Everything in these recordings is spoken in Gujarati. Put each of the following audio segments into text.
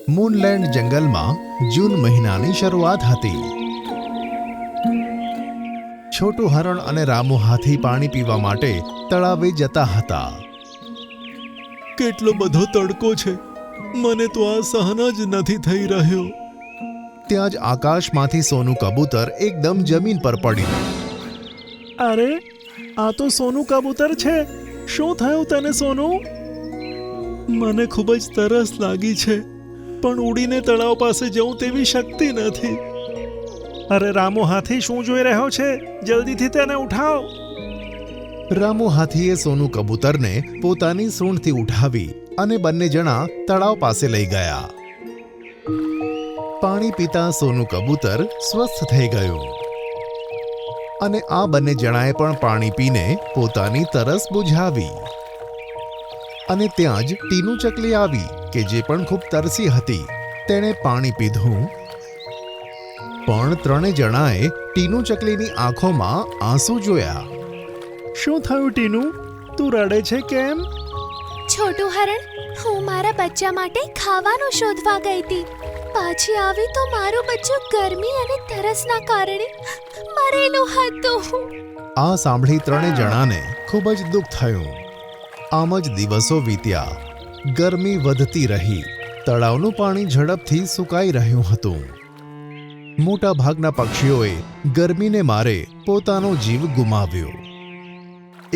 મૂનલેન્ડ જંગલમાં જૂન મહિનાની શરૂઆત હતી. છોટું હરણ અને રામુ હાથી પાણી પીવા માટે તળાવે જતા હતા. કેટલો બધો તડકો છે, મને તો આ સહન જ નથી થઈ રહ્યો. ત્યાં જ આકાશમાંથી સોનું કબૂતર એકદમ જમીન પર પડ્યું. અરે, આ તો સોનું કબૂતર છે. શું થયું તને સોનું? મને ખૂબ જ તરસ લાગી છે, પણ ઉડીને તળાવ પાસે જવું તેવી શક્તિ નથી. અરે રામુ હાથી, શું જોઈ રહ્યો છે? જલ્દીથી તેને ઉઠાવ. રામુ હાથીએ સોનું કબૂતરને પોતાની સૂંઢથી ઉઠાવી અને બંને જણા તળાવ પાસે લઈ ગયા. પાણી પીતા સોનું કબૂતર સ્વસ્થ થઈ ગયું અને આ બંને જણાએ પણ પાણી પીને પોતાની તરસ બુઝાવી. અને ત્યાં જ ટીનુ ચકલી આવી કે જે પણ ખૂબ તરસી હતી. તેણે પાણી પીધું, પણ ત્રણે જણાએ ટીનુ ચકલીની આંખોમાં આંસુ જોયા. શું થયું ટીનુ? તું રડે છે કેમ? છોટું હરણ, હું મારા બચ્ચા માટે ખાવાનું શોધવા ગઈ હતી. પાછી આવી તો મારું બચ્ચું ગરમી અને તરસના કારણે મરેલું હતું. આ સાંભળી ત્રણે જણાને ખૂબ જ દુઃખ થયું. આમ જ દિવસો વીત્યા. ગરમી વધતી રહી. તળાવનું પાણી ઝડપથી સુકાઈ રહ્યું હતું. મોટા ભાગના પક્ષીઓએ ગરમીને મારે પોતાનો જીવ ગુમાવ્યો.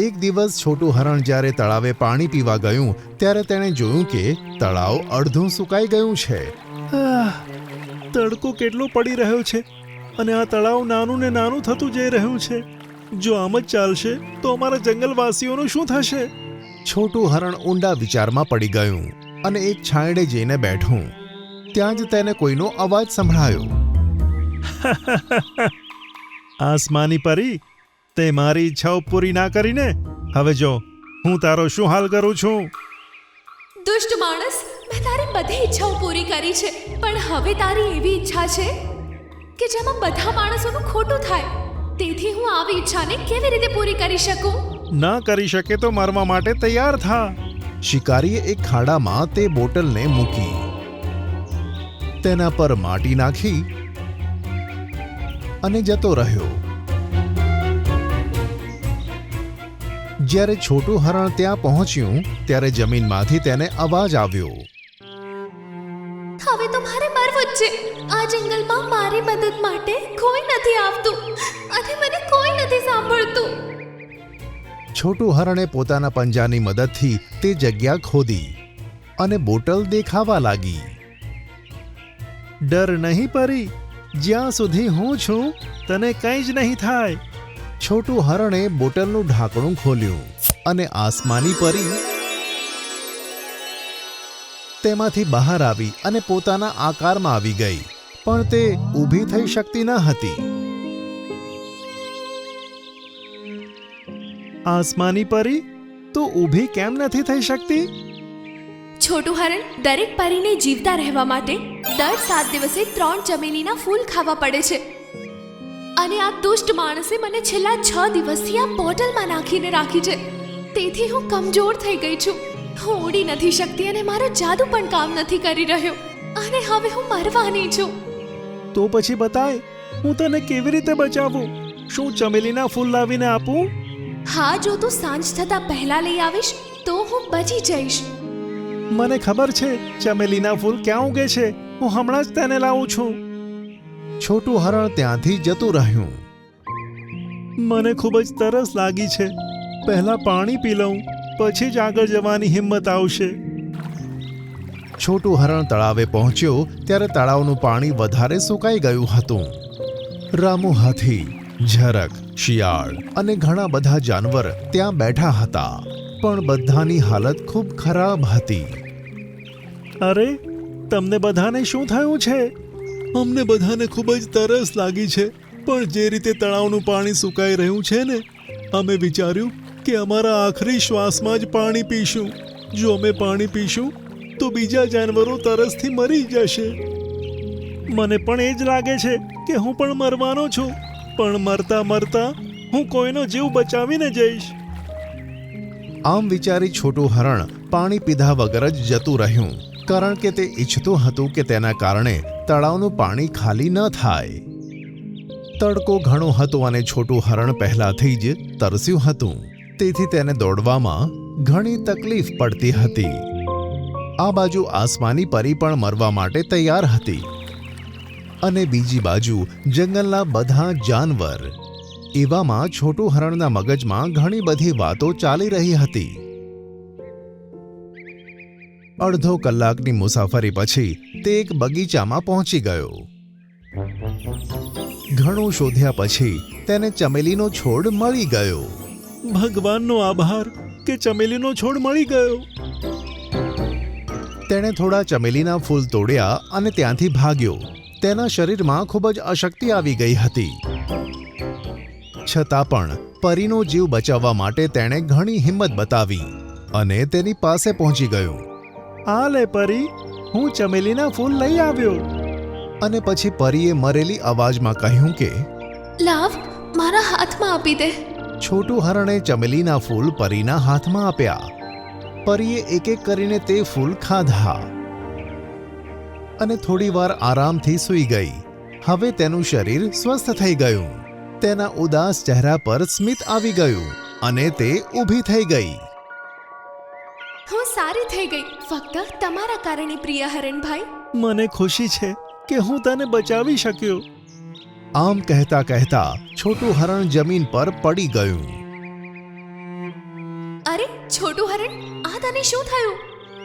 એક દિવસ છોટું હરણ જ્યારે તળાવે પાણી પીવા ગયું ત્યારે તેણે જોયું કે તળાવ અડધું સુકાઈ ગયું છે. તડકો કેટલો પડી રહ્યો છે અને આ તળાવ નાનું ને નાનું થતું જઈ રહ્યું છે. જો આમ જ ચાલશે તો અમારા જંગલવાસીઓનું શું થશે? છોટું હરણ ઊંડા વિચારમાં પડી ગયું અને એક છાંયડે જઈને બેઠું. ત્યાં જ તેને કોઈનો અવાજ સંભળાયો. આસમાની પરી, તે મારી ઈચ્છાઓ પૂરી ના કરીને હવે જો હું તારો શું હાલ કરું છું. દુષ્ટ માણસ, મેં તારી બધી ઈચ્છાઓ પૂરી કરી છે, પણ હવે તારી એવી ઈચ્છા છે કે જેમાં બધા માણસોનું ખોટું થાય. તેથી હું આવી ઈચ્છાને કેવી રીતે પૂરી કરી શકું? ના કરી શકે તો મરવા માટે તૈયાર થા. શિકારીએ એક ખાડામાં તે બોટલને મૂકી, તેના પર માટી નાખી અને જતો રહ્યો. જ્યારે છોટું હરણ ત્યાં પહોંચ્યું ત્યારે જમીનમાંથી તેને અવાજ આવ્યો. હવે તો મારે મરવું જ છે. આ જંગલમાં મારી મદદ માટે કોઈ નથી આવતું અને મને કોઈ નથી સાંભળતું. છોટું હરણે પોતાના પંજાની મદદથી તે જગ્યા ખોદી અને બોટલ દેખાવા લાગી. ડર નહીં પરી, જ્યાં સુધી હું છું તને કંઈ જ નહીં થાય. છોટું હરણે બોટલનું ઢાંકણું ખોલ્યું અને આસમાની પરી તેમાંથી બહાર આવી અને પોતાના આકારમાં આવી ગઈ, પણ તે ઊભી થઈ શકતી ન હતી. આસમાની પરી, તું ઊભી કેમ નથી થઈ શકતી? છોટું હરણ, દરેક પરીને જીવતા રહેવા માટે દર 7 દિવસે 3 ચમેલીના ફૂલ ખાવા પડે છે. અને આ દુષ્ટ માણસે મને છેલ્લા 6 દિવસથી આ બોટલમાં નાખીને રાખી છે. તેથી હું કમજોર થઈ ગઈ છું. હું ઉડી નથી શકતી અને મારો જાદુ પણ કામ નથી કરી રહ્યો અને હવે હું મરવાની છું. તો પછી બતાય, હું તને કેવી રીતે બચાવું? શું ચમેલીના ફૂલ લાવીને આપું? હા, જો તું સાંજ થતા પહેલા લઈ આવીશ તો હું બચી જઈશ. મને ખબર છે ચમેલીના ફૂલ ક્યાં ઉગે છે. હું હમણાં જ તેને લાવું છું. છોટું હરણ ત્યાંથી જતું રહ્યું. મને ખૂબ જ તરસ લાગી છે. પહેલા પાણી પી લઉં, પછી જ આગળ જવાની હિંમત આવશે. છોટું હરણ તળાવે પહોંચ્યો ત્યારે તળાવનું પાણી વધારે સુકાઈ ગયું હતું. રામુ હાથી, ઝરખ, શિયાળ અને ઘણા બધા જાનવર ત્યાં બેઠા હતા, પણ બધાની હાલત ખૂબ ખરાબ હતી. અરે, તમને બધાને શું થયું છે? અમને બધાને ખૂબ જ તરસ લાગી છે, પણ જે રીતે તળાવનું પાણી સુકાઈ રહ્યું છે ને, અમે વિચાર્યું કે અમારા આખરી શ્વાસમાં જ પાણી પીશું. જો અમે પાણી પીશું તો બીજા જાનવરો તરસથી મરી જશે. મને પણ એ જ લાગે છે કે હું પણ મરવાનો છું, પણ મરતા મરતા હું કોઈનો જીવ બચાવીને જઈશ. આમ વિચારી છોટું હરણ પાણી પીધા વગર જ જતું રહ્યું કારણ કે તે ઈચ્છતું હતું કે તેના કારણે તળાવનું પાણી ખાલી ન થાય. તડકો ઘણો હતો અને છોટું હરણ પહેલાથી જ તરસ્યું હતું, તેથી તેને દોડવામાં ઘણી તકલીફ પડતી હતી. આ બાજુ આસમાની પરી પણ મરવા માટે તૈયાર હતી અને બીજી બાજુ જંગલના બધા જાનવર. એવામાં છોટું હરણના મગજમાં ઘણી બધી વાતો ચાલી રહી હતી. અડધો કલાકની મુસાફરી પછી તે એક બગીચામાં પહોંચી ગયો. ઘણું શોધ્યા પછી તેને ચમેલીનો છોડ મળી ગયો. ભગવાનનો આભાર કે ચમેલીનો છોડ મળી ગયો. તેણે થોડા ચમેલીના ફૂલ તોડ્યા અને ત્યાંથી ભાગ્યો. તેના શરીરમાં ખૂબ જ અશક્તિ આવી ગઈ હતી. છતાં પણ પરીનો જીવ બચાવવા માટે તેણે ઘણી હિંમત બતાવી અને તેની પાસે પહોંચી ગયો. આ લે પરી, હું ચમેલીના ફૂલ લઈ આવ્યો. અને પછી પરીએ મરેલી અવાજમાં કહ્યું કે લાવ, મારા હાથમાં આપી દે. છોટું હરણે ચમેલીના ફૂલ પરીના હાથમાં આપ્યા. પરીએ એક એક કરીને તે ફૂલ ખાધા અને થોડીવાર આરામથી સૂઈ ગઈ. હવે તેનું શરીર સ્વસ્થ થઈ ગયું. તેના ઉદાસ ચહેરા પર સ્મિત આવી ગયું અને તે ઊભી થઈ ગઈ. હું સારી થઈ ગઈ, ફક્ત તમારા કારણે, પ્રિય હરણભાઈ. મને ખુશી છે કે હું તને બચાવી શક્યો. આમ કહેતા કહેતા છોટું હરણ જમીન પર પડી ગયું. અરે છોટું હરણ, આ તને શું થયું?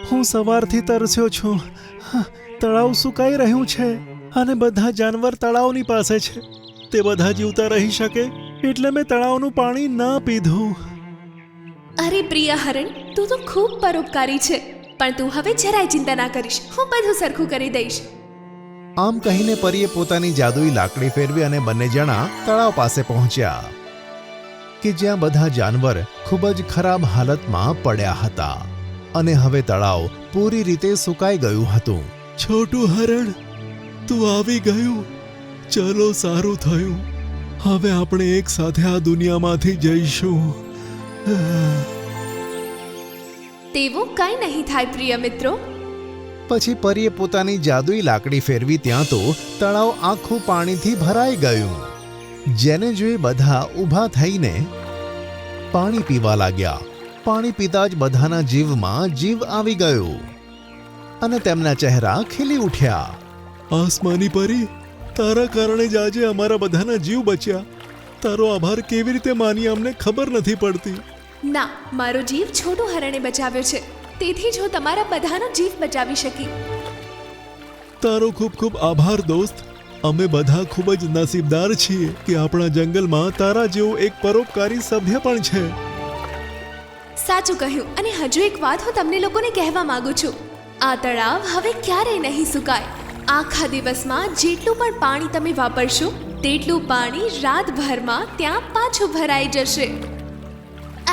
હું સવારથી તરસ્યો છું. તળાવ સુકાઈ રહ્યું છે અને બધા જાનવર તળાવની પાસે છે. તે બધા જીવતા રહી શકે એટલે મેં તળાવનું પાણી ન પીધું. અરે પ્રિય હરણ, તું તો ખૂબ પરોપકારી છે. પણ તું હવે જરાય ચિંતા ના કરીશ, હું બધું સરખું કરી દઈશ. આમ કહીને પરીએ પોતાની જાદુઈ લાકડી ફેરવી અને બંને જણા તળાવ પાસે પહોંચ્યા કે જ્યાં બધા જાનવર ખૂબ જ ખરાબ હાલતમાં પડ્યા હતા અને હવે તળાવ પૂરી રીતે સુકાઈ ગયું હતું. છોટું હરણ, તું આવી ગયું. ચલો, સારું થયું. હવે આપણે એક સાથે આ દુનિયામાંથી જઈશું. તેવું કંઈ નહીં થાય પ્રિય મિત્રો. પછી પરીએ પોતાની જાદુઈ લાકડી ફેરવી ત્યાં તો તળાવ આખું પાણીથી ભરાઈ ગયું. જેને જોઈ બધા ઊભા થઈને પાણી પીવા લાગ્યા. પાણી પીતા જ બધાના જીવમાં જીવ આવી ગયો અને તેમના ચહેરા ખીલી ઉઠ્યા. આસમાની પરી, તારા કારણે જ આજે અમારા બધાના જીવ બચ્યા. તારો આભાર કેવી રીતે માનીએ અમને ખબર નથી પડતી. ના, મારો જીવ છોટું હરણે બચાવ્યો છે, તેથી જ હું તમારા બધાનો જીવ બચાવી શકી. તારો ખૂબ ખૂબ આભાર દોસ્ત. અમે બધા ખૂબ જ નસીબદાર છીએ કે આપણા જંગલમાં તારા જેવો એક પરોપકારી સભ્ય પણ છે. સાચું કહ્યું. અને હજુ એક વાત હું તમને લોકોને કહેવા માંગુ છું. આ તળાવ હવે ક્યારેય નહીં સુકાય. આખા દિવસમાં જેટલું પણ પાણી તમે વાપરશો તેટલું પાણી રાતભરમાં ત્યાં પાછું ભરાઈ જશે.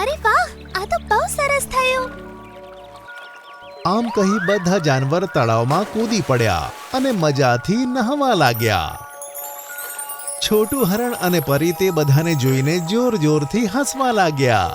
અરે વાહ, આ તો બહુ સરસ થયું. આમ કહી બધા જાનવર તળાવમાં કૂદી પડ્યા અને મજાથી નહાવા લાગ્યા. છોટું હરણ અને પરી તે બધાને જોઈને જોર જોરથી હસવા લાગ્યા.